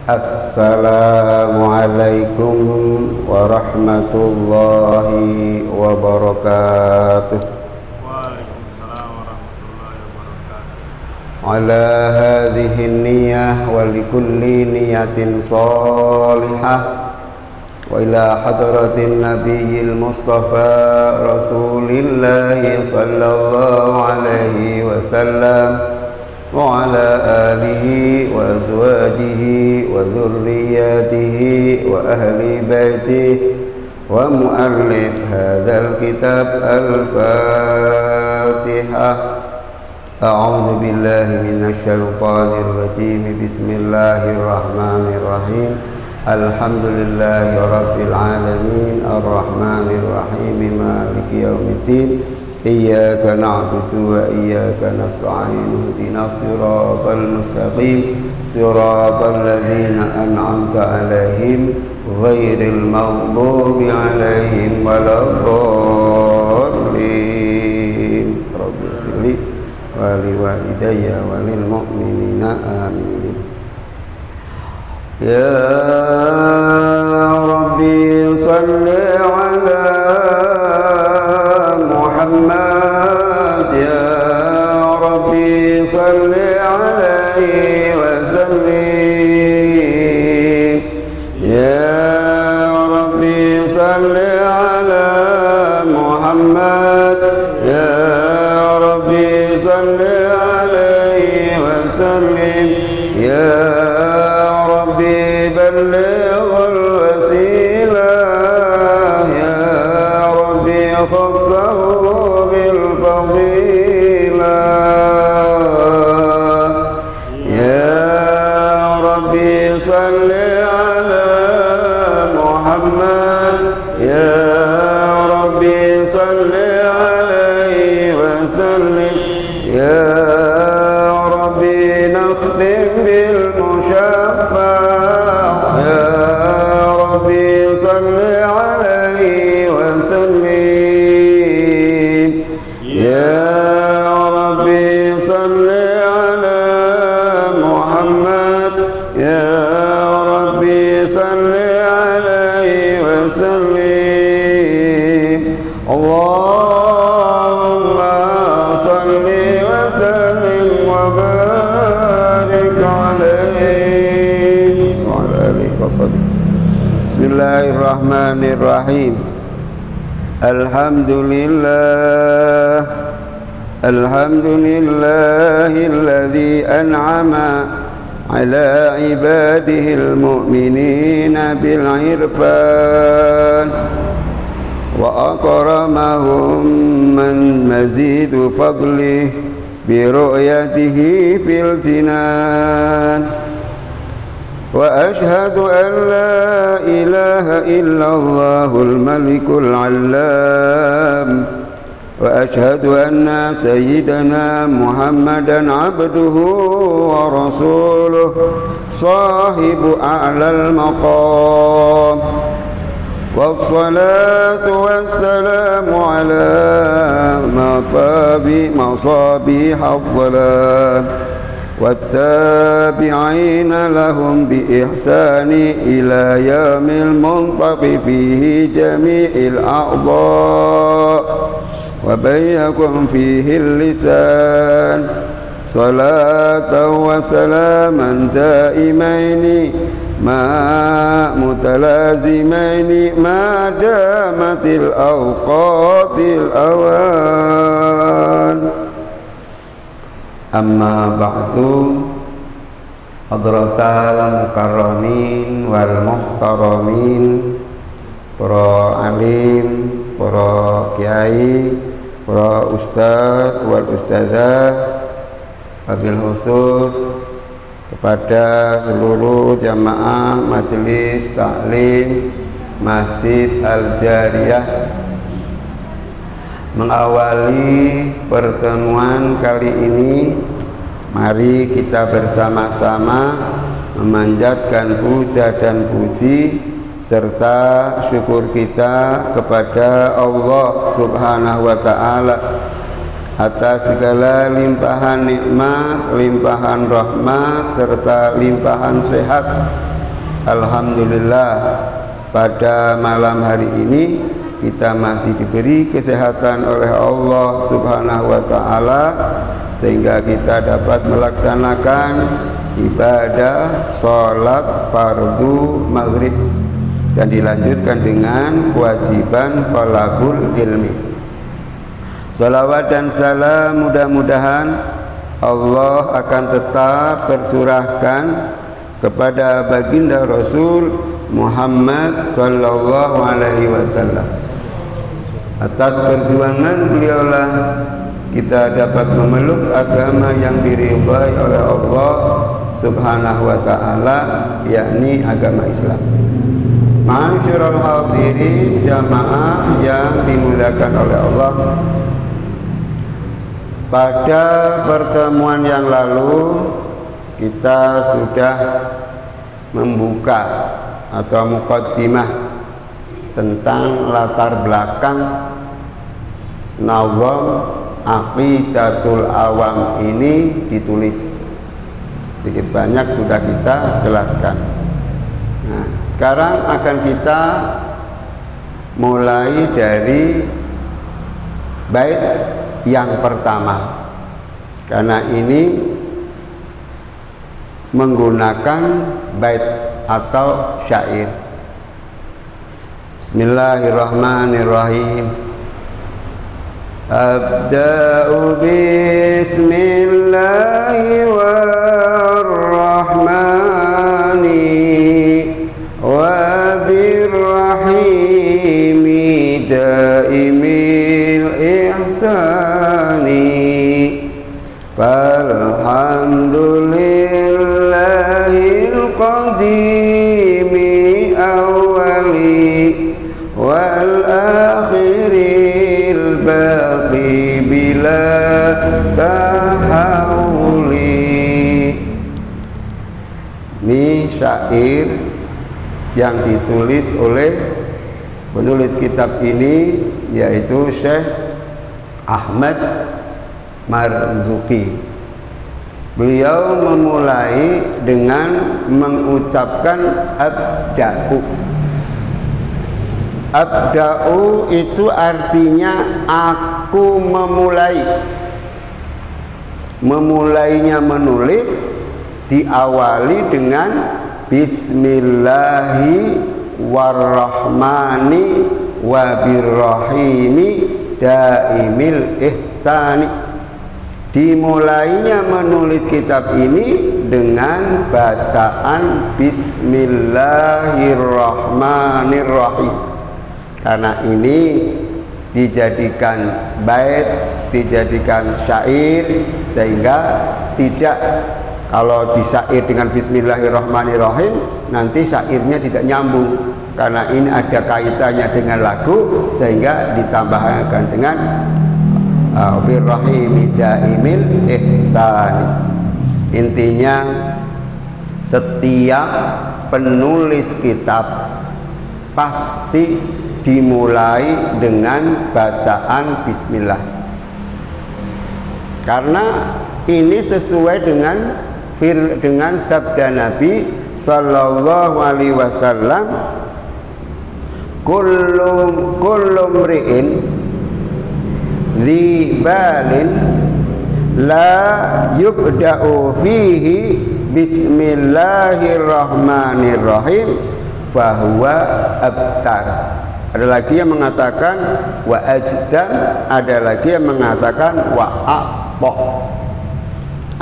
Assalamualaikum warahmatullahi wabarakatuh. Waalaikumsalam warahmatullahi wabarakatuh. Ala hadhihi niyyah wa likulli niyatin salihah wa ila hadratin nabiyil mustafa rasulillahi sallallahu alaihi wasallam wa ala alihi wa azwajihi wa dhurriyyatihi wa ahli baitihi wa muallif hadzal kitab al-Fatihah. A'udzu billahi minasy syaithanir rajim. Bismillahirrahmanirrahim. Alhamdulillahi rabbil alamin arrahmanir rahim maliki yaumiddin. Iyyaka na'budu wa iyyaka nasta'in ihdinas siratal mustaqim siratal ladzina an'amta 'alaihim ghairil maghdubi 'alaihim waladdallin. Rabbighfirli wa liwalidayya wa lil mu'minina amin. Ya Rabbi shalli 'ala Muhammad, ya Rabbi salli alaihi wa sallim. Ya Rabbi salli ala Muhammad, ya Rabbi salli alaihi wa sallim. Ya Rabbi ballighul wasilah, ya Rabbi khassahu salli ala Muhammad, ya Rabbi salli alaihi wa sallim. Ya Rabbi nakhtim bil musyaffah, ya Rabbi salli alaihi wa sallim. Ya Rabbi salli ala Muhammad, ya salli alaihi wa sallim. Allahumma salli wa sallim wa barik alaihi wa ala alihi wa sahbihi. Bismillahirrahmanirrahim. Alhamdulillahilladzi an'ama على عباده المؤمنين بالعرفان وأكرمهم من مزيد فضله برؤيته في الجنان وأشهد أن لا إله إلا الله الملك العلام وأشهد أن سيدنا محمدًا عبده ورسوله صاحب أعلى المقام والصلاة والسلام على مصابيح الظلام والتابعين لهم بإحسان إلى يوم المنطق فيه جميع الأعضاء وبيكم فيه اللسان صلاة وسلاما دائمين متلازمين ما دامت الأوقات الأوان. أما بعد hadratal mukarramin wal muhtaramin, para alim, para kiai, para ustadz wal ustazah, wabil khusus kepada seluruh jamaah majelis taklim Masjid Al-Jariyah. Mengawali pertemuan kali ini, mari kita bersama-sama memanjatkan puja dan puji serta syukur kita kepada Allah Subhanahu wa ta'ala atas segala limpahan nikmat, limpahan rahmat serta limpahan sehat Alhamdulillah pada malam hari ini kita masih diberi kesehatan oleh Allah Subhanahu wa taala sehingga kita dapat melaksanakan ibadah salat fardu maghrib dan dilanjutkan dengan kewajiban thalabul ilmi. Salawat dan salam mudah-mudahan Allah akan tetap tercurahkan kepada baginda Rasul Muhammad sallallahu alaihi wasallam. Atas perjuangan beliaulah kita dapat memeluk agama yang diridhai oleh Allah Subhanahu wa taala, yakni agama Islam. Ma'asyiral hadirin jamaah yang dimuliakan oleh Allah. Pada pertemuan yang lalu kita sudah membuka atau muqaddimah tentang latar belakang nazam Aqidatul Awam ini ditulis. Sedikit banyak sudah kita jelaskan. Nah, sekarang akan kita mulai dari bait yang pertama, karena ini menggunakan bait atau syair. Bismillahirrahmanirrahim. Abda'u bismillahi warrahmani wa birrahimi daimil ihsani falhamdulillahil qadimi awwali wal akhiril baqi bila tahawuli. Ini syair yang ditulis oleh penulis kitab ini, yaitu Syekh Ahmad Marzuki. Beliau memulai dengan mengucapkan abda'u. Abda'u itu artinya aku memulai. Memulainya menulis diawali dengan bismillahi warrahmani wabirrahimi daimil ihsani. Dimulainya menulis kitab ini dengan bacaan bismillahirrahmanirrahim, karena ini dijadikan bait, dijadikan syair, sehingga tidak, kalau disyair dengan bismillahirrahmanirrahim nanti syairnya tidak nyambung, karena ini ada kaitannya dengan lagu, sehingga ditambahkan dengan birrahimi daimil ihsani. Intinya setiap penulis kitab pasti dimulai dengan bacaan bismillah, karena ini sesuai dengan sabda Nabi sallallahu alaihi wasallam, kullu mri'in dzi balin la yubda'u fihi bismillahirrahmanirrahim fahuwa abtar. Ada lagi yang mengatakan wa ajdam, ada lagi yang mengatakan wa aqta.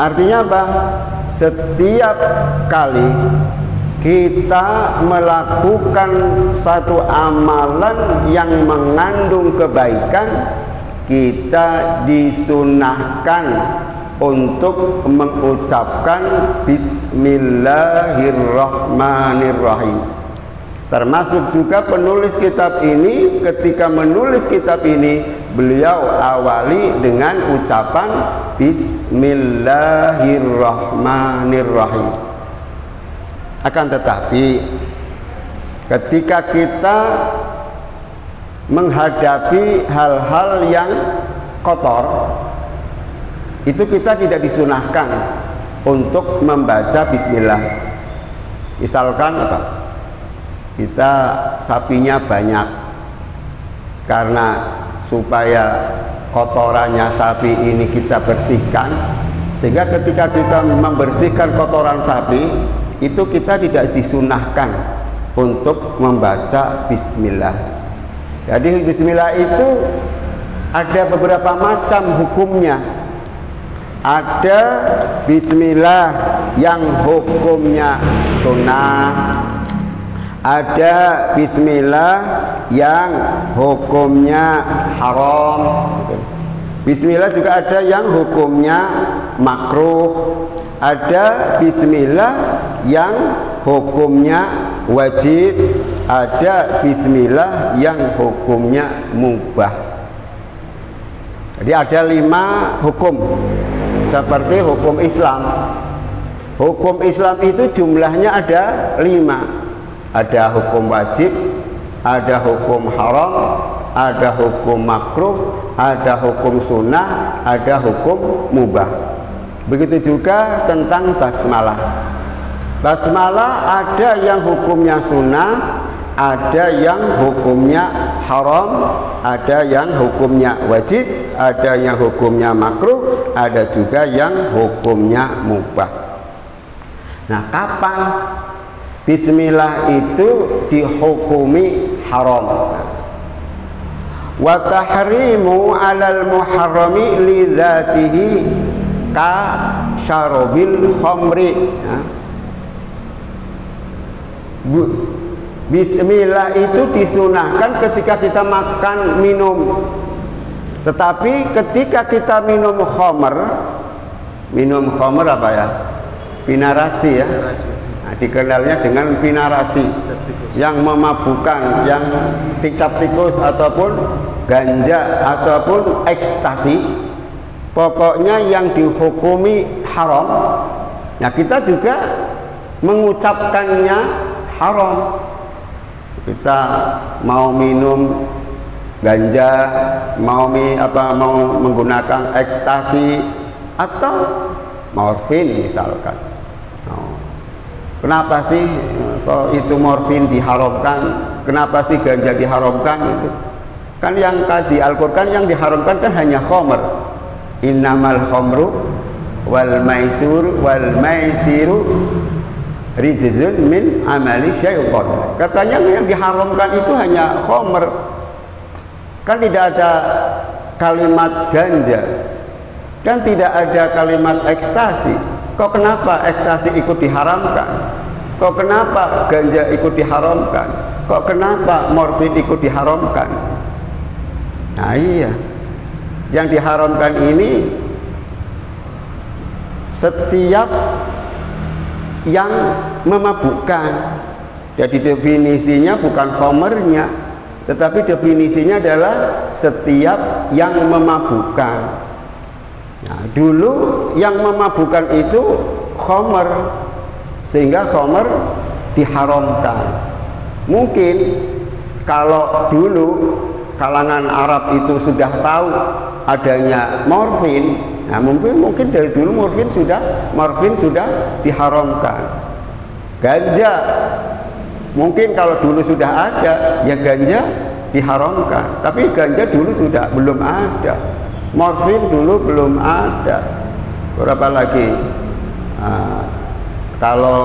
Artinya apa? Setiap kali kita melakukan satu amalan yang mengandung kebaikan, kita disunahkan untuk mengucapkan bismillahirrahmanirrahim. Termasuk juga penulis kitab ini, ketika menulis kitab ini beliau awali dengan ucapan bismillahirrahmanirrahim. Akan tetapi ketika kita menghadapi hal-hal yang kotor, itu kita tidak disunahkan untuk membaca bismillah. Misalkan apa? Kita sapinya banyak, karena supaya kotorannya sapi ini kita bersihkan, sehingga ketika kita membersihkan kotoran sapi itu kita tidak disunahkan untuk membaca bismillah. Jadi bismillah itu ada beberapa macam hukumnya. Ada bismillah yang hukumnya sunnah, ada bismillah yang hukumnya haram. Bismillah juga ada yang hukumnya makruh, ada bismillah yang hukumnya wajib, ada bismillah yang hukumnya mubah. Jadi ada 5 hukum seperti hukum Islam. Hukum Islam itu jumlahnya ada 5. Ada hukum wajib, ada hukum haram, ada hukum makruh, ada hukum sunnah, ada hukum mubah. Begitu juga tentang basmalah. Basmalah ada yang hukumnya sunnah, ada yang hukumnya haram, ada yang hukumnya wajib, ada yang hukumnya makruh, ada juga yang hukumnya mubah. Nah, kapan bismillah itu dihukumi haram? Wa tahrimu 'alal muharrami li dzatihi ka syarabil khamri. Bismillah itu disunahkan ketika kita makan minum. Tetapi ketika kita minum khamr apa ya? Pinaraci ya. Nah, dikenalnya dengan pinaraci yang memabukkan, yang ticap tikus ataupun ganja ataupun ekstasi. Pokoknya yang dihukumi haram. Nah, kita juga mengucapkannya haram. Kita mau minum ganja, mau menggunakan ekstasi atau morfin misalkan. Kenapa sih kok itu morfin diharamkan? Kenapa sih ganja diharamkan? Itu kan yang di Al-Qur'an yang diharamkan kan hanya khamr. Innamal khamru wal maisiru rijzun min amali syaitan. Katanya yang diharamkan itu hanya khamr. Kan tidak ada kalimat ganja, kan tidak ada kalimat ekstasi. Kok kenapa ekstasi ikut diharamkan? Kok kenapa ganja ikut diharamkan? Kok kenapa morfin ikut diharamkan? Nah iya, yang diharamkan ini setiap yang memabukkan. Jadi definisinya bukan khamrnya, tetapi definisinya adalah setiap yang memabukkan. Nah, dulu yang memabukkan itu khamr, sehingga khamr diharamkan. Mungkin kalau dulu kalangan Arab itu sudah tahu adanya morfin, nah mungkin dari dulu morfin sudah diharamkan. Ganja mungkin kalau dulu sudah ada, ya ganja diharamkan. Tapi ganja dulu belum ada. Morfin dulu belum ada. Berapa lagi? Kalau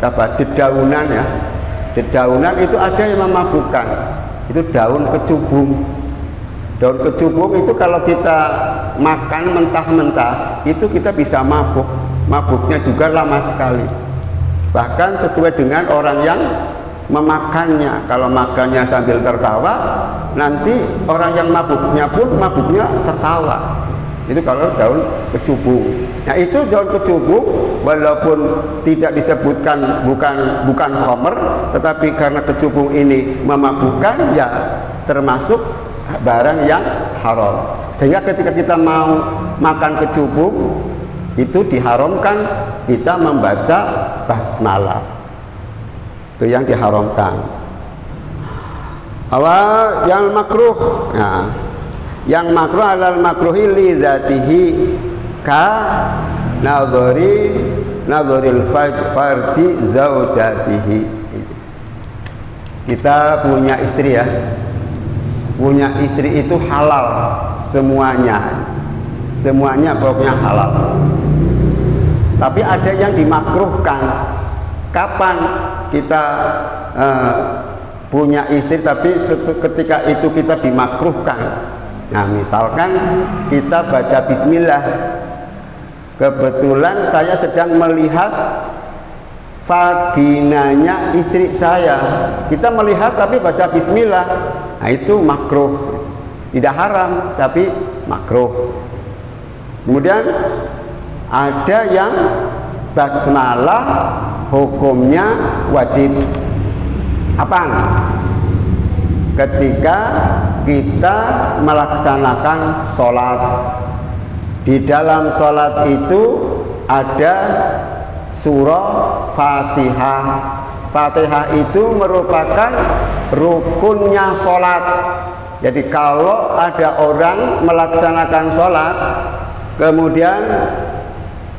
dedaunan ya, dedaunan itu ada yang memabukkan. Itu daun kecubung. Daun kecubung itu kalau kita makan mentah-mentah itu kita bisa mabuk. Mabuknya juga lama sekali. Bahkan sesuai dengan orang yang memakannya. Kalau makannya sambil tertawa, nanti orang yang mabuknya pun mabuknya tertawa. Itu kalau daun kecubung. Nah, itu daun kecubung walaupun tidak disebutkan bukan khamr, tetapi karena kecubung ini memabukkan, ya termasuk barang yang haram. Sehingga ketika kita mau makan kecubung itu diharamkan kita membaca basmalah. Itu yang diharamkan. Yang makruh, nah, yang makruh alal makruhi li dzatihi ka nadhari nadhuril farji zaujatihi. Kita punya istri ya, punya istri itu halal semuanya pokoknya halal. Tapi ada yang dimakruhkan. Kapan kita punya istri tapi ketika itu kita dimakruhkan? Nah, misalkan kita baca bismillah, kebetulan saya sedang melihat vaginanya istri saya, kita melihat tapi baca bismillah, nah itu makruh, tidak haram tapi makruh. Kemudian ada yang basmalah hukumnya wajib. Apa? Ketika kita melaksanakan sholat, di dalam sholat itu ada surah Fatihah. Fatihah itu merupakan rukunnya sholat. Jadi kalau ada orang melaksanakan sholat kemudian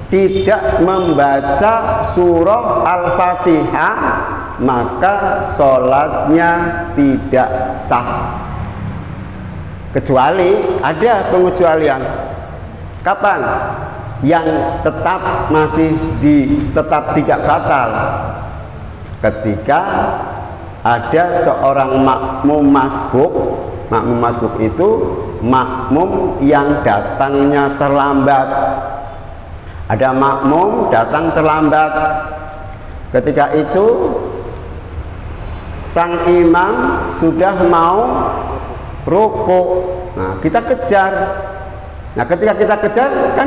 tidak membaca surah Al-Fatihah, maka sholatnya tidak sah. Kecuali ada pengecualian. Kapan? Yang tetap tetap tidak batal. Ketika ada seorang makmum masbuk. Makmum masbuk itu makmum yang datangnya terlambat. Ada makmum datang terlambat. Ketika itu sang imam sudah mau rukuk. Nah, kita kejar. Nah, ketika kita kejar kan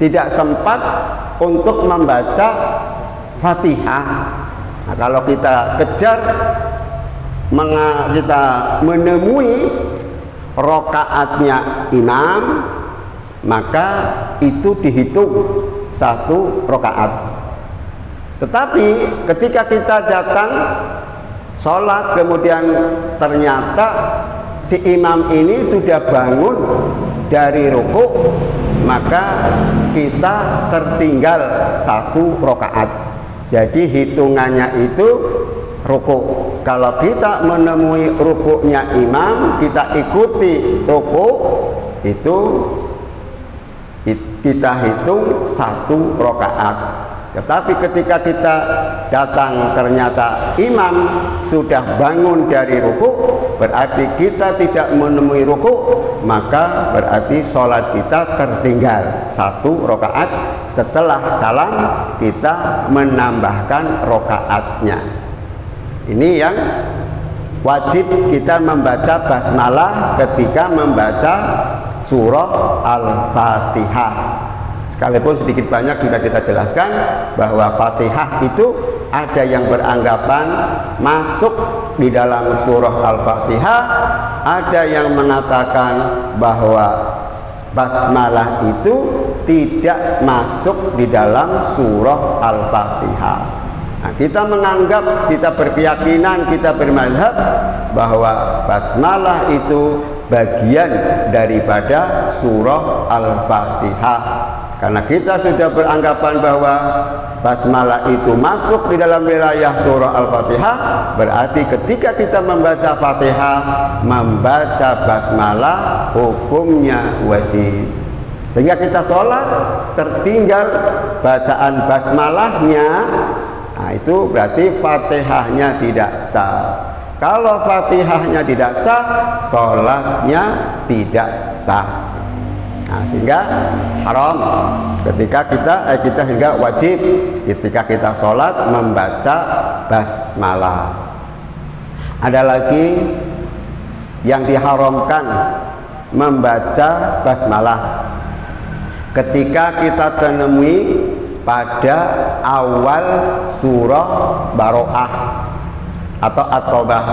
tidak sempat untuk membaca Fatihah. Nah, kalau kita kejar, kita menemui rokaatnya imam, maka itu dihitung satu rokaat. Tetapi ketika kita datang sholat kemudian ternyata si imam ini sudah bangun dari rukuk, maka kita tertinggal satu rokaat. Jadi hitungannya itu rukuk. Kalau kita menemui rukuknya imam, kita ikuti rukuk, itu kita hitung satu rokaat. Tetapi ketika kita datang ternyata imam sudah bangun dari rukuk, berarti kita tidak menemui rukuk, maka berarti sholat kita tertinggal satu rokaat. Setelah salam kita menambahkan rokaatnya. Ini yang wajib kita membaca basmalah ketika membaca surah Al-Fatihah. Sekalipun sedikit banyak sudah kita jelaskan bahwa Fatihah itu ada yang beranggapan masuk di dalam surah Al-Fatihah, ada yang mengatakan bahwa basmalah itu tidak masuk di dalam surah Al-Fatihah. Nah, kita menganggap, kita berkeyakinan, kita bermadzhab bahwa basmalah itu bagian daripada surah Al-Fatihah. Karena kita sudah beranggapan bahwa basmalah itu masuk di dalam wilayah surah Al-Fatihah, berarti ketika kita membaca Fatihah, membaca basmalah hukumnya wajib. Sehingga kita sholat tertinggal bacaan basmalahnya, nah itu berarti Fatihahnya tidak sah. Kalau Fatihahnya tidak sah, sholatnya tidak sah. Nah, sehingga haram ketika kita hingga wajib ketika kita sholat membaca basmalah. Ada lagi yang diharamkan membaca basmalah ketika kita temui pada awal surah Baroah atau At-Taubah.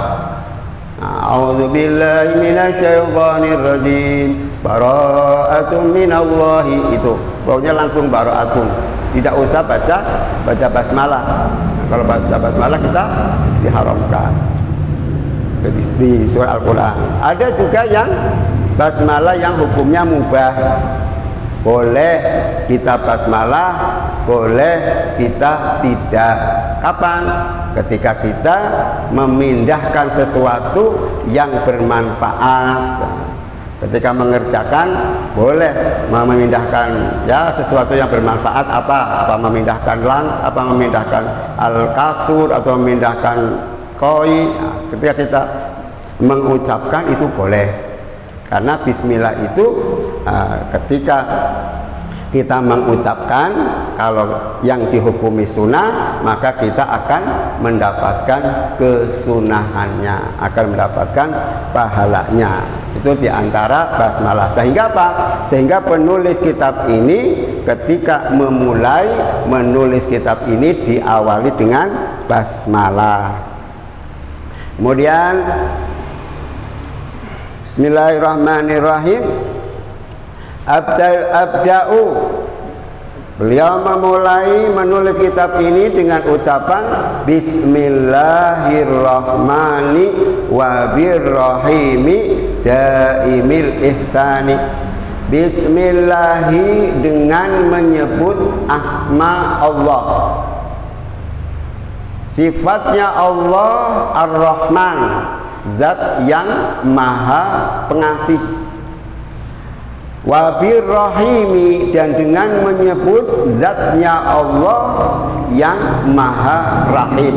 A'udzubillahi minasyaitonir rajim. Bara'atun minallahi, itu pokoknya langsung bara'atun, tidak usah baca basmalah. Nah, kalau baca basmalah kita diharamkan di surah Al-Quran. Ada juga yang basmalah yang hukumnya mubah, boleh kita basmalah boleh kita tidak. Kapan? Ketika kita memindahkan sesuatu yang bermanfaat. Ketika mengerjakan boleh memindahkan ya sesuatu yang bermanfaat, apa memindahkan apa memindahkan al-kasur atau memindahkan koi. Ketika kita mengucapkan itu boleh, karena bismillah itu ketika kita mengucapkan, kalau yang dihukumi sunnah, maka kita akan mendapatkan kesunahannya, akan mendapatkan pahalanya. Itu diantara basmalah. Sehingga apa? Sehingga penulis kitab ini ketika memulai menulis kitab ini diawali dengan basmalah. Kemudian bismillahirrahmanirrahim. Abda'u, beliau memulai menulis kitab ini dengan ucapan bismillahirrahmani wabirrahimi daimil ihsani. Bismillahi, dengan menyebut asma Allah, sifatnya Allah Ar-Rahman, zat yang maha pengasih. Wabirrahimi, dan dengan menyebut zatnya Allah yang maha rahim.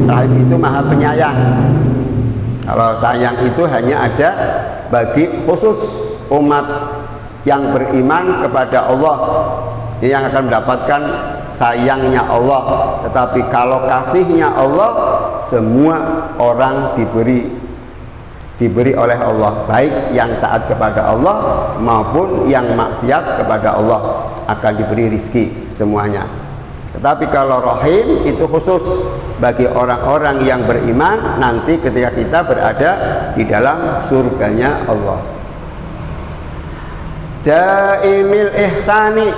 Rahim itu maha penyayang. Kalau sayang itu hanya ada bagi khusus umat yang beriman kepada Allah, yang akan mendapatkan sayangnya Allah. Tetapi kalau kasihnya Allah, semua orang diberi oleh Allah, baik yang taat kepada Allah maupun yang maksiat kepada Allah, akan diberi rizki semuanya. Tetapi kalau rahim itu khusus bagi orang-orang yang beriman nanti ketika kita berada di dalam surganya Allah. Daimil ihsani,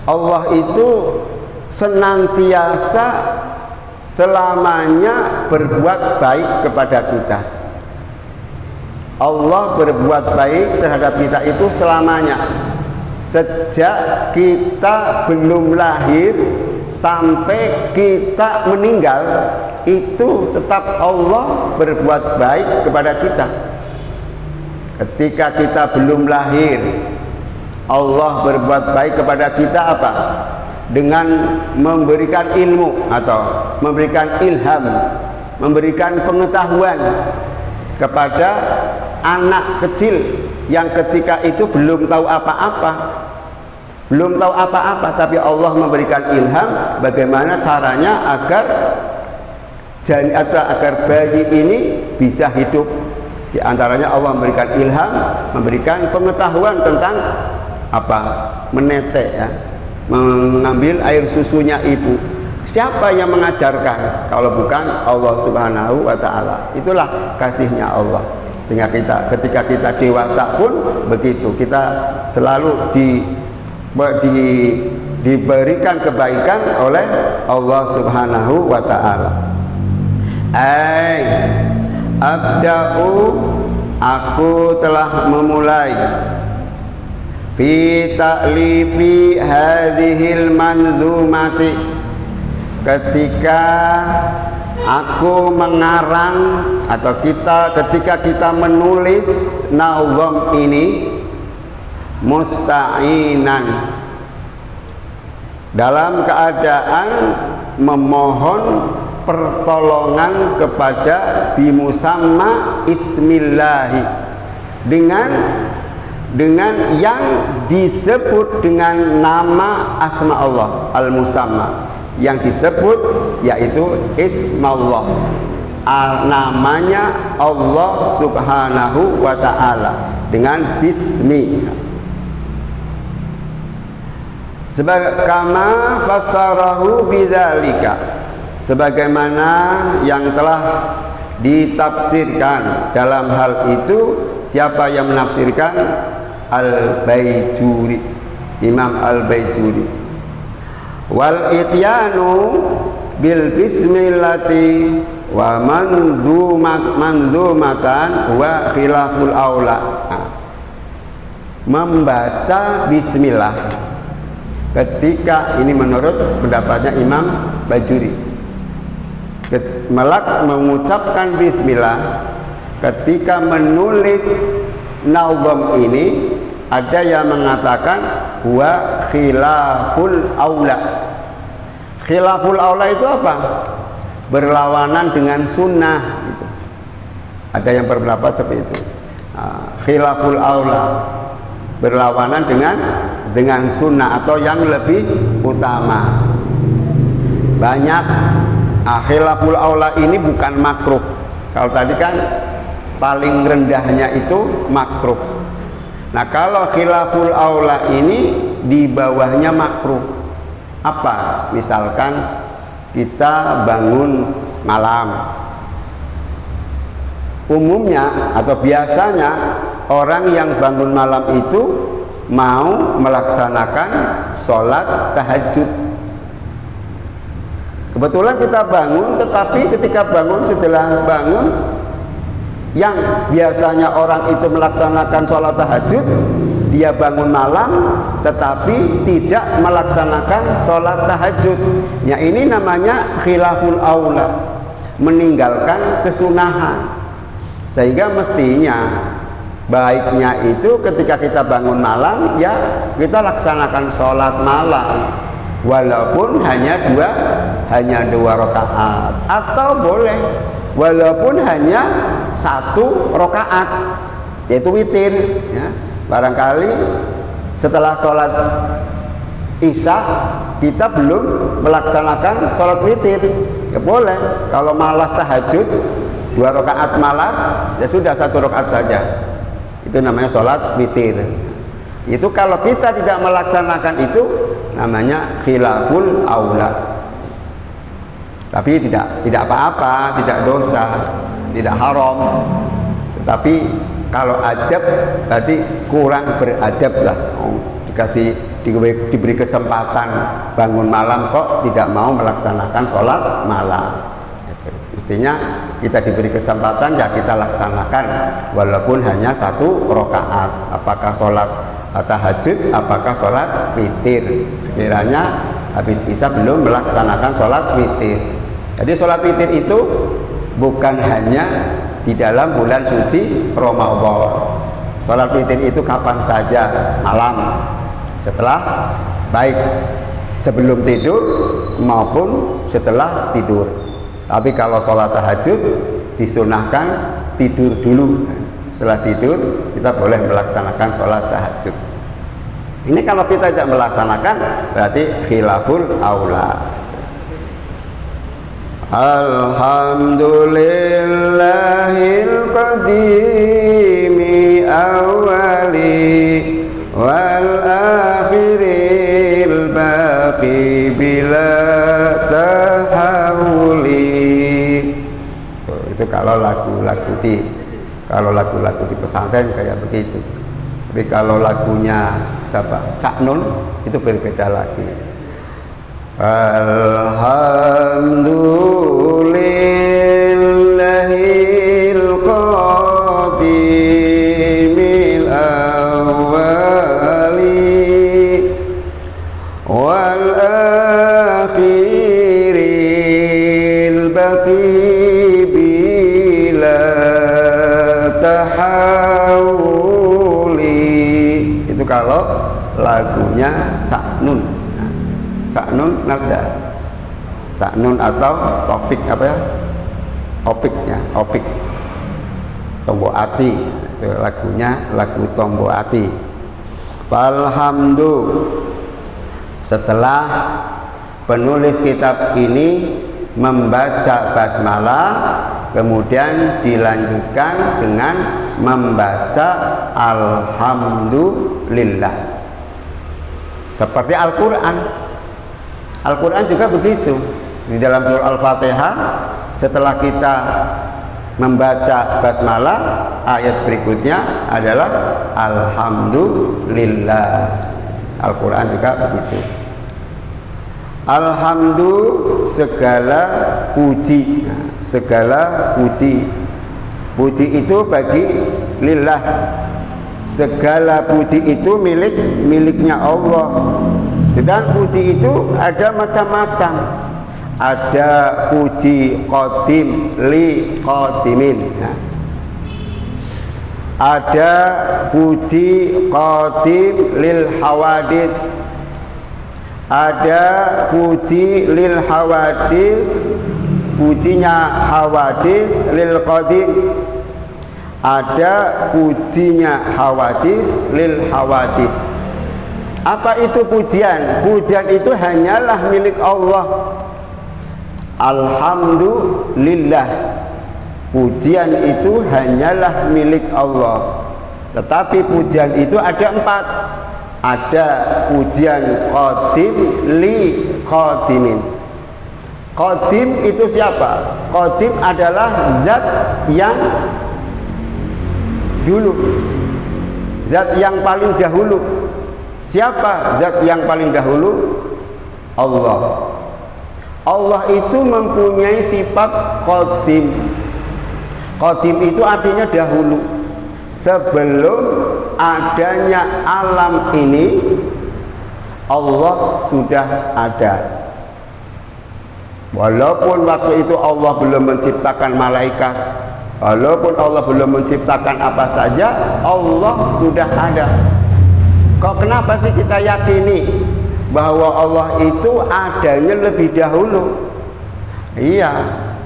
Allah itu senantiasa selamanya berbuat baik kepada kita. Allah berbuat baik terhadap kita itu selamanya. Sejak kita belum lahir sampai kita meninggal, itu tetap Allah berbuat baik kepada kita. Ketika kita belum lahir, Allah berbuat baik kepada kita apa? Dengan memberikan ilmu atau memberikan ilham, memberikan pengetahuan kepada anak kecil yang ketika itu belum tahu apa-apa, tapi Allah memberikan ilham bagaimana caranya agar bayi ini bisa hidup. Di antaranya Allah memberikan ilham, memberikan pengetahuan tentang apa? Menetek, ya, mengambil air susunya ibu. Siapa yang mengajarkan kalau bukan Allah Subhanahu wa Ta'ala? Itulah kasihnya Allah. Sehingga ketika kita dewasa pun begitu, kita selalu diberikan kebaikan oleh Allah Subhanahu wa Ta'ala. Abda'u, aku telah memulai fi ta'lifi hadhil manzumati, ketika aku mengarang atau ketika kita menulis nazam ini, musta'inan, dalam keadaan memohon pertolongan kepada bimusamma ismillahi, dengan yang disebut dengan nama asma Allah al-musamma, yang disebut yaitu ismallah, namanya Allah Subhanahu wa Ta'ala dengan bismi. Sebagai kama fassarahu bidzalika, sebagaimana yang telah ditafsirkan dalam hal itu. Siapa yang menafsirkan? Al-Baijuri, Imam Al-Baijuri. Wal ityanu bil bismillati wa manzumatan wa khilaful aula. Membaca bismillah ketika ini menurut pendapatnya Imam Bajuri, mengucapkan bismillah ketika menulis nazam ini, ada yang mengatakan huwa khilaful aula. Khilaful aula itu apa? Berlawanan dengan sunnah gitu. Ada yang berpendapat seperti itu. Khilaful aula, berlawanan dengan sunnah atau yang lebih utama. Banyak khilaful aula ini bukan makruh. Kalau tadi kan paling rendahnya itu makruh. Nah, kalau khilaful aula ini di bawahnya makruh. Apa? Misalkan kita bangun malam. Umumnya atau biasanya orang yang bangun malam itu mau melaksanakan sholat tahajud. Kebetulan kita bangun, tetapi ketika bangun, setelah bangun, yang biasanya orang itu melaksanakan sholat tahajud, dia bangun malam tetapi tidak melaksanakan sholat tahajud. Ya, ini namanya khilaful aula, meninggalkan kesunahan. Sehingga mestinya baiknya itu ketika kita bangun malam, ya kita laksanakan sholat malam, walaupun hanya dua rakaat, atau boleh walaupun hanya 1 rakaat, yaitu witir ya. Barangkali setelah sholat isya kita belum melaksanakan sholat witir, ya boleh. Kalau malas tahajud 2 rakaat malas, ya sudah 1 rakaat saja, itu namanya sholat witir. Itu kalau kita tidak melaksanakan itu namanya khilaful aula. Tapi tidak apa-apa, tidak dosa, tidak haram. Tetapi kalau adab berarti kurang beradab lah. Diberi kesempatan bangun malam kok tidak mau melaksanakan sholat malam. Mestinya kita diberi kesempatan, ya kita laksanakan walaupun hanya 1 rakaat. Apakah sholat tahajud, apakah sholat witir. Sekiranya habis isya belum melaksanakan sholat witir. Jadi sholat witir itu bukan hanya di dalam bulan suci Ramadan. Sholat witir itu kapan saja, malam, setelah, baik sebelum tidur maupun setelah tidur. Tapi kalau sholat tahajud disunahkan tidur dulu. Setelah tidur kita boleh melaksanakan sholat tahajud. Ini kalau kita tidak melaksanakan berarti khilaful aula. Alhamdulillahil qadimi awali wal akhiril baqi bila tahawuli. Itu kalau lagu-lagu di pesantren kayak begitu. Tapi kalau lagunya siapa? Cak Nun itu berbeda lagi. Alhamdulillahil qadimil awali wal akhiril baqi bila tahawuli. Itu kalau lagunya Cak Nun. Cak Nun nada, Cak Nun atau topik apa ya? Opik, Tombo Ati, itu lagunya lagu Tombo Ati. Alhamdulillah, setelah penulis kitab ini membaca basmalah, kemudian dilanjutkan dengan membaca alhamdulillah. Seperti Al-Quran. Al-Quran juga begitu. Di dalam surah Al-Fatihah, setelah kita membaca basmalah, ayat berikutnya adalah alhamdulillah. Al-Quran juga begitu. Alhamdulillah, segala puji. Segala puji. Puji itu bagi lillah. Segala puji itu miliknya Allah. Dan puji itu ada macam-macam. Ada puji qadim li qadimin. Nah, ada puji qadim lil hawadith. Ada puji lil hawadith, pujinya hawadith lil qadim. Ada pujinya hawadith lil hawadith. Apa itu pujian? Pujian itu hanyalah milik Allah. Alhamdulillah. Pujian itu hanyalah milik Allah. Tetapi pujian itu ada 4. Ada pujian qadim li qadimin. Qadim itu siapa? Qadim adalah zat yang dulu, zat yang paling dahulu. Siapa zat yang paling dahulu? Allah. Allah itu mempunyai sifat qadim. Qadim itu artinya dahulu. Sebelum adanya alam ini, Allah sudah ada. Walaupun waktu itu Allah belum menciptakan malaikat, walaupun Allah belum menciptakan apa saja, Allah sudah ada. Kok kenapa sih kita yakini bahwa Allah itu adanya lebih dahulu? Iya,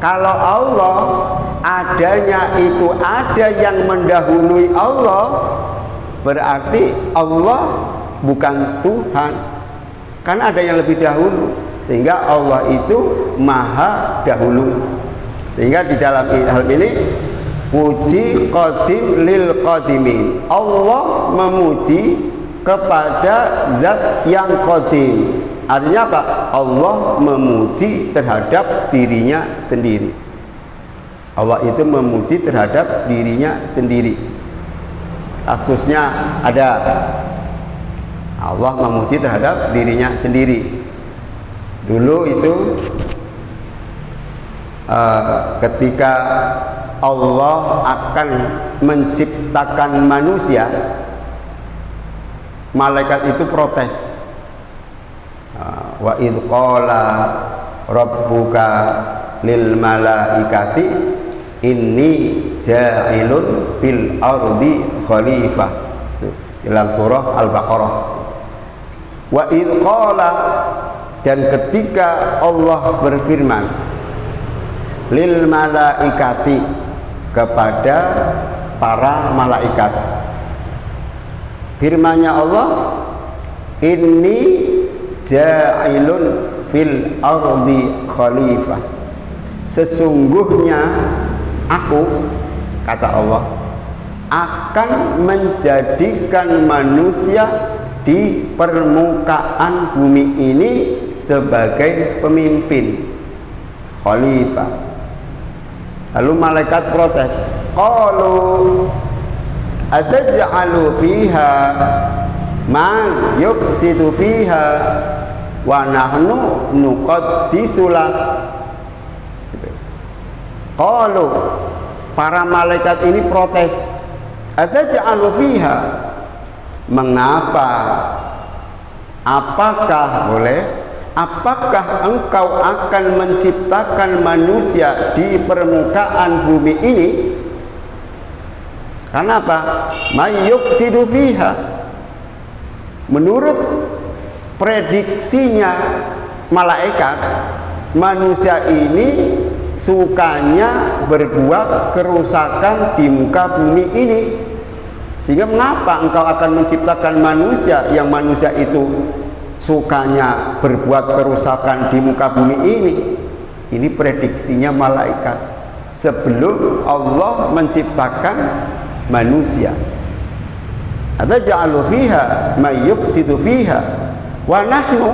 kalau Allah adanya itu ada yang mendahului Allah, berarti Allah bukan Tuhan, kan ada yang lebih dahulu, sehingga Allah itu maha dahulu. Sehingga di dalam hal ini puji qadim lil qadimin, Allah memuji kepada zat yang qadim. Artinya apa? Allah memuji terhadap dirinya sendiri. Allah itu memuji terhadap dirinya sendiri. Kasusnya ada, Allah memuji terhadap dirinya sendiri. Dulu itu ketika Allah akan menciptakan manusia, malaikat itu protes. Wa idh qala rabbuka lil malaikati inni ja'ilun fil ardi khalifah. Dalam surah Al-Baqarah. Wa idh qala, dan ketika Allah berfirman lil malaikati, kepada para malaikat. Firman-Nya Allah, inni ja'ilun fil ardi khalifah. Sesungguhnya aku, kata Allah, akan menjadikan manusia di permukaan bumi ini sebagai pemimpin, khalifah. Lalu malaikat protes, qalu ataj'alu fiha man yufsidu fiha wa nahnu nuqaddisu lak. Qalu, para malaikat ini protes, ataj'alu fiha, mengapa, apakah boleh, apakah engkau akan menciptakan manusia di permukaan bumi ini? Karena apa? Mayyufsidu fiha, menurut prediksinya malaikat, manusia ini sukanya berbuat kerusakan di muka bumi ini. Sehingga mengapa engkau akan menciptakan manusia yang manusia itu sukanya berbuat kerusakan di muka bumi ini? Ini prediksinya malaikat sebelum Allah menciptakan manusia. Ataj'alu fiha may yufsidu fiha wa nahnu,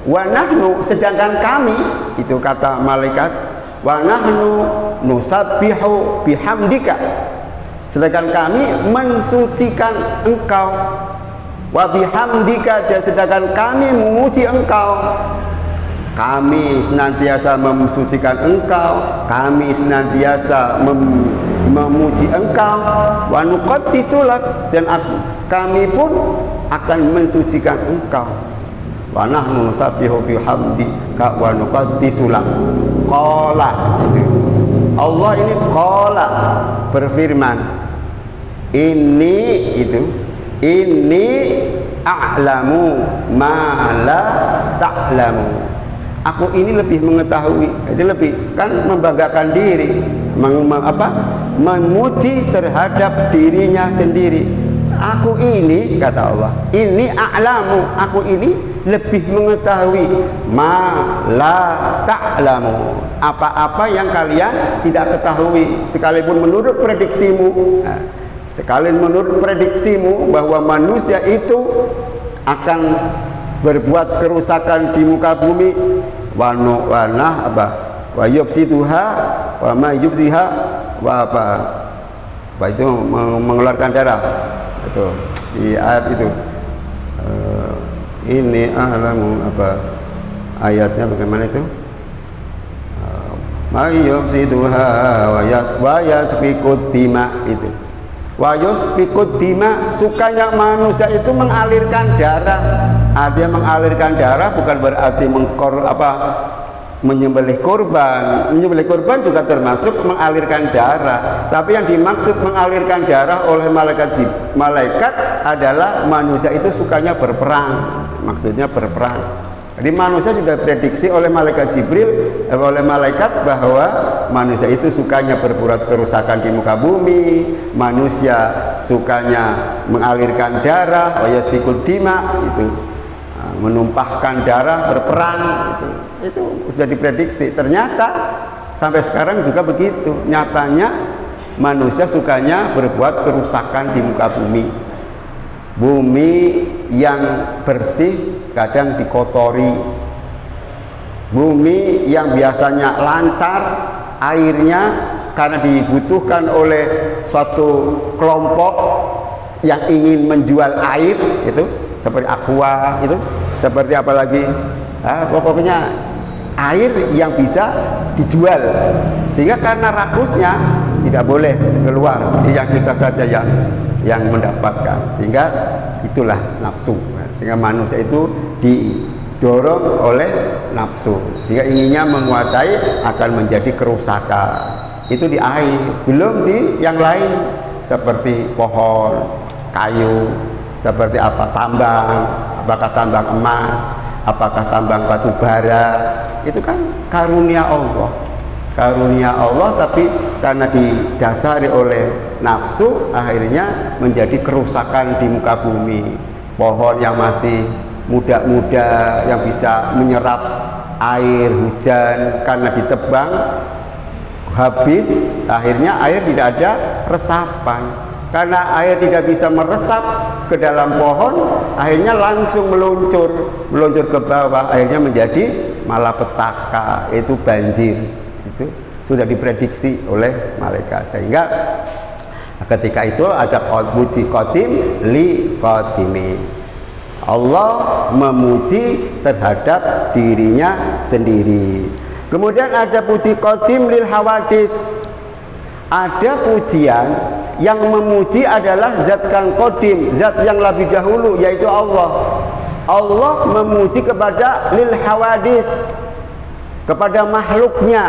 wa nahnu, sedangkan kami, itu kata malaikat, wa nahnu nusabbihu bihamdika, sedangkan kami mensucikan engkau, wa bihamdika, dan sedangkan kami memuji engkau. Kami senantiasa mensucikan engkau, kami senantiasa memuji engkau, wa nuqaddisu lak, dan kami pun akan mensucikan engkau. wa nahnu nusabbihu bihamdika wa nuqaddisu lak. Qala, Allah ini qala, berfirman, ini a'lamu ma la ta'lamu. Aku ini lebih mengetahui. Itu lebih kan membanggakan diri, memuji terhadap dirinya sendiri. Aku ini, kata Allah, ini a'lamu, aku ini lebih mengetahui ma la ta'lamu, apa-apa yang kalian tidak ketahui. Sekalipun menurut prediksimu, sekalian menurut prediksimu bahwa manusia itu akan berbuat kerusakan di muka bumi, wa yufsiduha wa ma yufsiha wa apa itu mengeluarkan darah. Itu di ayat itu. Ini a'lamu, apa ayatnya bagaimana itu? Ma yufsiduha wa yasfikud dima, itu. Wa yusfikud dima, sukanya manusia itu mengalirkan darah. Artinya mengalirkan darah bukan berarti menyembelih korban. Menyembelih korban juga termasuk mengalirkan darah. Tapi yang dimaksud mengalirkan darah oleh malaikat adalah manusia itu sukanya berperang. Maksudnya berperang. Jadi manusia sudah prediksi oleh malaikat Jibril, oleh malaikat, bahwa manusia itu sukanya berbuat kerusakan di muka bumi, manusia sukanya mengalirkan darah, wa yasfikud dima, itu menumpahkan darah, berperang, itu sudah diprediksi. Ternyata sampai sekarang juga begitu. Nyatanya manusia sukanya berbuat kerusakan di muka bumi. Bumi yang bersih kadang dikotori. Bumi yang biasanya lancar airnya, karena dibutuhkan oleh suatu kelompok yang ingin menjual air, itu seperti Aqua, itu seperti apa lagi, pokoknya air yang bisa dijual, sehingga karena rakusnya tidak boleh keluar, yang kita saja yang mendapatkan, sehingga itulah nafsu. Sehingga manusia itu didorong oleh nafsu, sehingga inginnya menguasai akan menjadi kerusakan. Itu di air, belum di yang lain seperti pohon, kayu, seperti apa, tambang, apakah tambang emas, apakah tambang batu bara. Itu kan karunia Allah. Karunia Allah, tapi karena didasari oleh nafsu, akhirnya menjadi kerusakan di muka bumi. Pohon yang masih muda-muda yang bisa menyerap air hujan, karena ditebang habis, akhirnya air tidak ada resapan. Karena air tidak bisa meresap ke dalam pohon, akhirnya langsung meluncur ke bawah, akhirnya menjadi malapetaka, itu banjir. Itu sudah diprediksi oleh malaikat. Sehingga ketika itu ada puji qadim li qadimi. Allah memuji terhadap dirinya sendiri. Kemudian ada puji qadim lil hawadis. Ada pujian yang memuji adalah zat yang qadim, zat yang lebih dahulu, yaitu Allah. Allah memuji kepada lil hawadis, kepada makhluknya.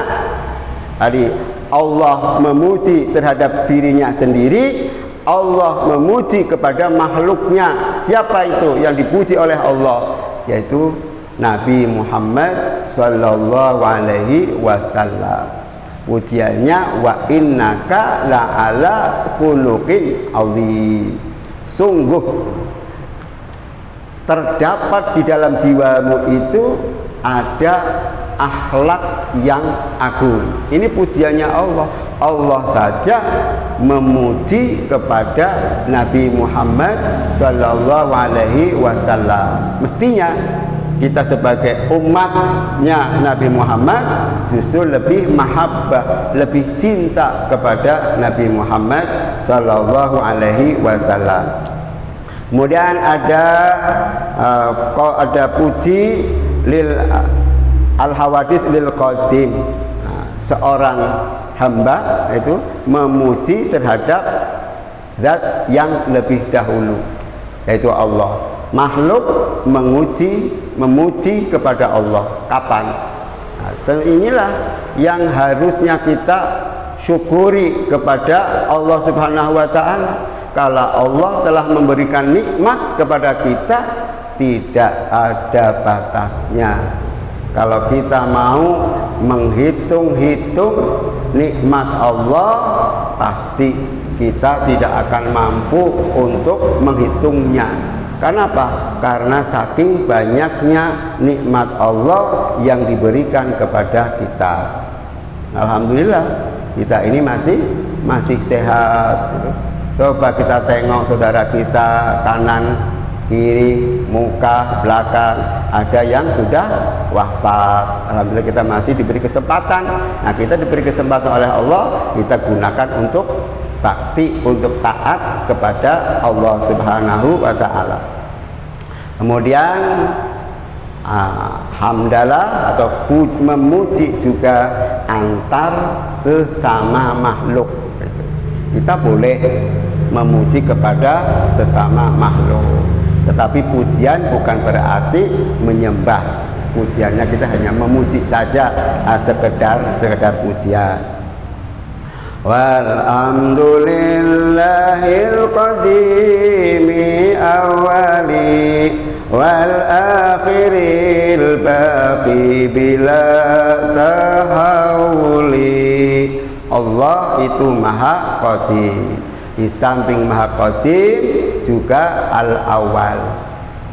Tadi Allah memuji terhadap dirinya sendiri, Allah memuji kepada makhluknya. Siapa itu yang dipuji oleh Allah? Yaitu Nabi Muhammad sallallahu alaihi wasallam. Pujiannya, wa innaka la'ala khuluqin azim. Sungguh terdapat di dalam jiwamu itu ada akhlak yang agung. Ini pujiannya Allah. Allah saja memuji kepada Nabi Muhammad sallallahu alaihi wasallam. Mestinya kita sebagai umatnya Nabi Muhammad justru lebih mahabbah, lebih cinta kepada Nabi Muhammad sallallahu alaihi wasallam. Kemudian ada puji lil al-hawadis lil qadim. Seorang hamba itu memuji terhadap zat yang lebih dahulu, yaitu Allah. makhluk memuji kepada Allah. Kapan? Nah, inilah yang harusnya kita syukuri kepada Allah Subhanahu wa Ta'ala. Kalau Allah telah memberikan nikmat kepada kita, tidak ada batasnya. Kalau kita mau menghitung-hitung nikmat Allah, pasti kita tidak akan mampu untuk menghitungnya. Kenapa? Karena saking banyaknya nikmat Allah yang diberikan kepada kita. Alhamdulillah, kita ini masih sehat. Coba kita tengok saudara kita kanan, kiri, muka, belakang, ada yang sudah wafat. Alhamdulillah kita masih diberi kesempatan. Nah, kita diberi kesempatan oleh Allah, kita gunakan untuk bakti, untuk taat kepada Allah Subhanahu wa Ta'ala. Kemudian hamdalah atau memuji juga antar sesama makhluk. Kita boleh memuji kepada sesama makhluk, tetapi pujian bukan berarti menyembah. Pujiannya kita hanya memuji saja, sekedar pujian. Walhamdulillahil qadimi awali wal akhiril baqi bila tahawuli. Allah itu maha qadim. Di samping maha qadim juga al-awwal.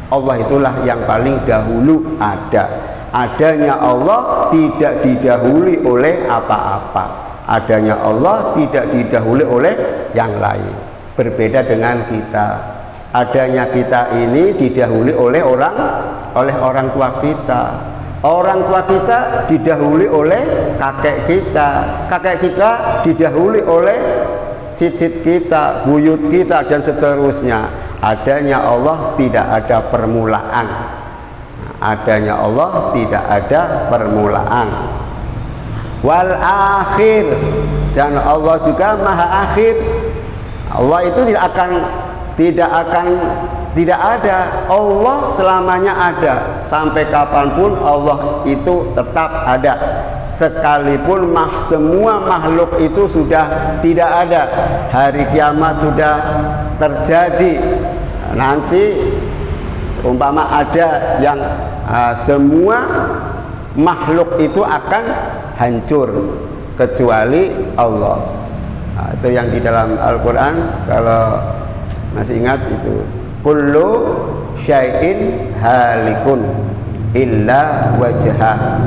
Allah itulah yang paling dahulu ada. Adanya Allah tidak didahului oleh apa-apa. Adanya Allah tidak didahului oleh yang lain. Berbeda dengan kita. Adanya kita ini didahului oleh orang tua kita. Orang tua kita didahului oleh kakek kita. Kakek kita didahului oleh cicit kita, buyut kita, dan seterusnya. Adanya Allah tidak ada permulaan. Adanya Allah tidak ada permulaan. Wal akhir, dan Allah juga maha akhir. Allah itu tidak ada. Allah selamanya ada. Sampai kapanpun Allah itu tetap ada. Sekalipun semua makhluk itu sudah tidak ada, hari kiamat sudah terjadi, nanti seumpama ada yang semua makhluk itu akan hancur kecuali Allah. Nah, itu yang di dalam Al-Quran, kalau masih ingat itu, kullu syai'in halikun illa wajhah.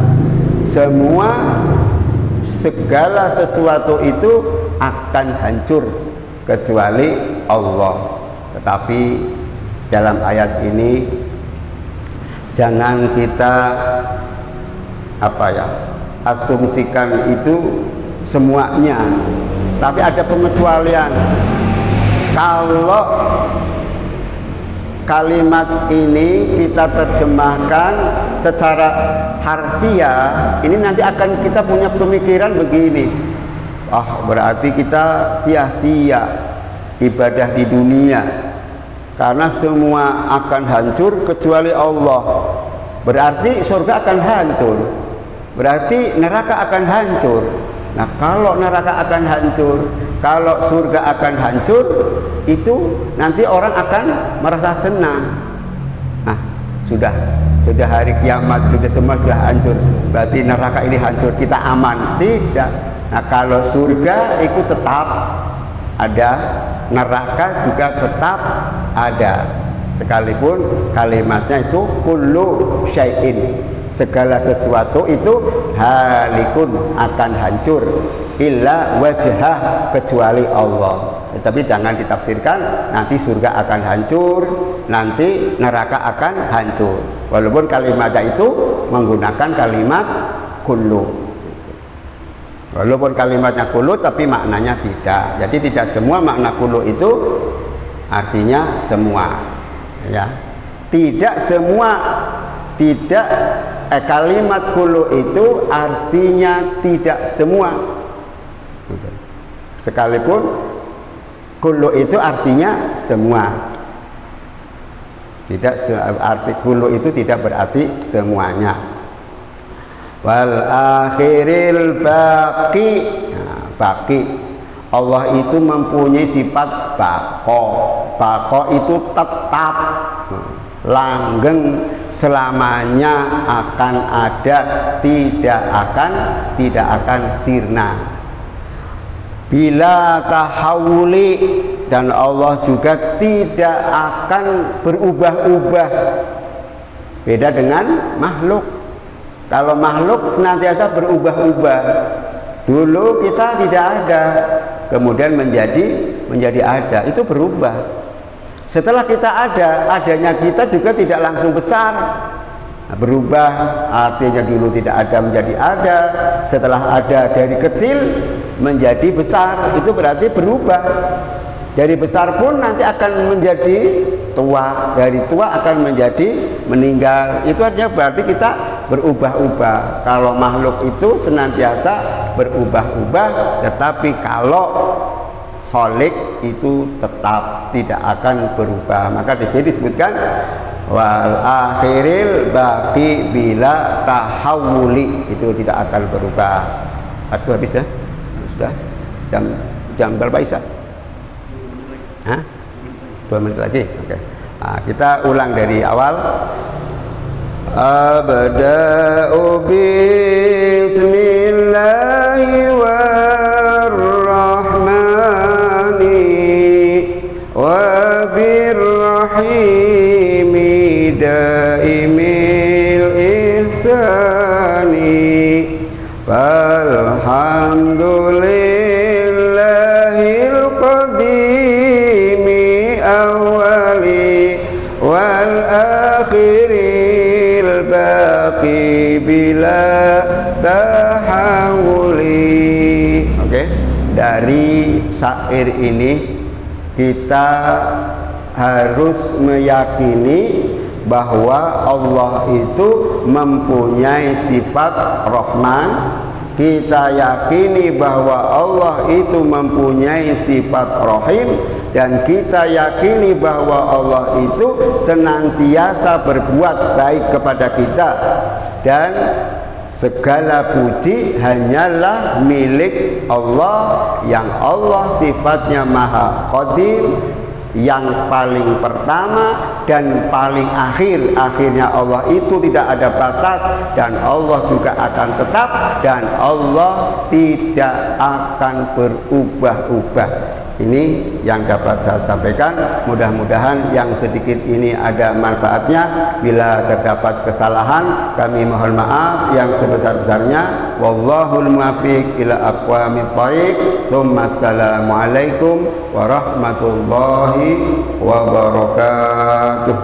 Segala sesuatu itu akan hancur kecuali Allah. Tetapi dalam ayat ini jangan kita asumsikan itu semuanya, tapi ada pengecualian. Kalau kalimat ini kita terjemahkan secara harfiah, ini nanti akan kita punya pemikiran begini, berarti kita sia-sia ibadah di dunia, karena semua akan hancur kecuali Allah. Berarti surga akan hancur, berarti neraka akan hancur. Nah, kalau neraka akan hancur, kalau surga akan hancur, itu nanti orang akan merasa senang. Nah, sudah hari kiamat, sudah semua sudah hancur, berarti neraka ini hancur, kita aman. Tidak. Nah, kalau surga itu tetap ada, neraka juga tetap ada, sekalipun kalimatnya itu kullu syai'in, segala sesuatu itu halikun, akan hancur, illa wajhah, kecuali Allah. Tapi jangan ditafsirkan nanti surga akan hancur, nanti neraka akan hancur. Walaupun kalimatnya itu menggunakan kalimat kullu. Walaupun kalimatnya kullu, tapi maknanya tidak. Jadi tidak semua makna kullu itu artinya semua. Ya, tidak semua, kalimat kullu itu artinya tidak semua. Sekalipun kullu itu artinya semua. Tidak arti kullu itu tidak berarti semuanya. Wal akhiril baqi. Nah, baqi, Allah itu mempunyai sifat baqo. Baqo itu tetap, langgeng, selamanya akan ada, tidak akan sirna. Bila tahawuli, dan Allah juga tidak akan berubah-ubah. Beda dengan makhluk. Kalau makhluk senantiasa berubah-ubah. Dulu kita tidak ada, kemudian menjadi ada, itu berubah. Setelah kita ada, adanya kita juga tidak langsung besar. Nah, berubah artinya dulu tidak ada menjadi ada, setelah ada dari kecil menjadi besar, itu berarti berubah. Dari besar pun nanti akan menjadi tua, dari tua akan menjadi meninggal. Itu artinya berarti kita berubah-ubah. Kalau makhluk itu senantiasa berubah-ubah, tetapi kalau Khalik itu tetap tidak akan berubah. Maka di sini disebutkan wal akhiril baqi bila tahawuli, itu tidak akan berubah. Waktu habis ya? Sudah jam berapa Isya? Hah? 2 menit lagi. Oke. Nah, kita ulang dari awal. Abda'u bismillahi warrahmani wabirrahimi daimil ihsani falhamdulillahil qadimi awali wal akhiril baqi bila tahawuli. Oke, dari syair ini kita harus meyakini bahwa Allah itu mempunyai sifat Rahman. Kita yakini bahwa Allah itu mempunyai sifat Rahim, dan kita yakini bahwa Allah itu senantiasa berbuat baik kepada kita, dan segala puji hanyalah milik Allah, yang Allah sifatnya maha qadim, yang paling pertama dan paling akhir. Akhirnya Allah itu tidak ada batas, dan Allah juga akan tetap, dan Allah tidak akan berubah-ubah. Ini yang dapat saya sampaikan. Mudah-mudahan yang sedikit ini ada manfaatnya. Bila terdapat kesalahan, kami mohon maaf yang sebesar-besarnya. Wallahul muwaffiq ila aqwamit thoriq. Assalamualaikum warahmatullahi wabarakatuh.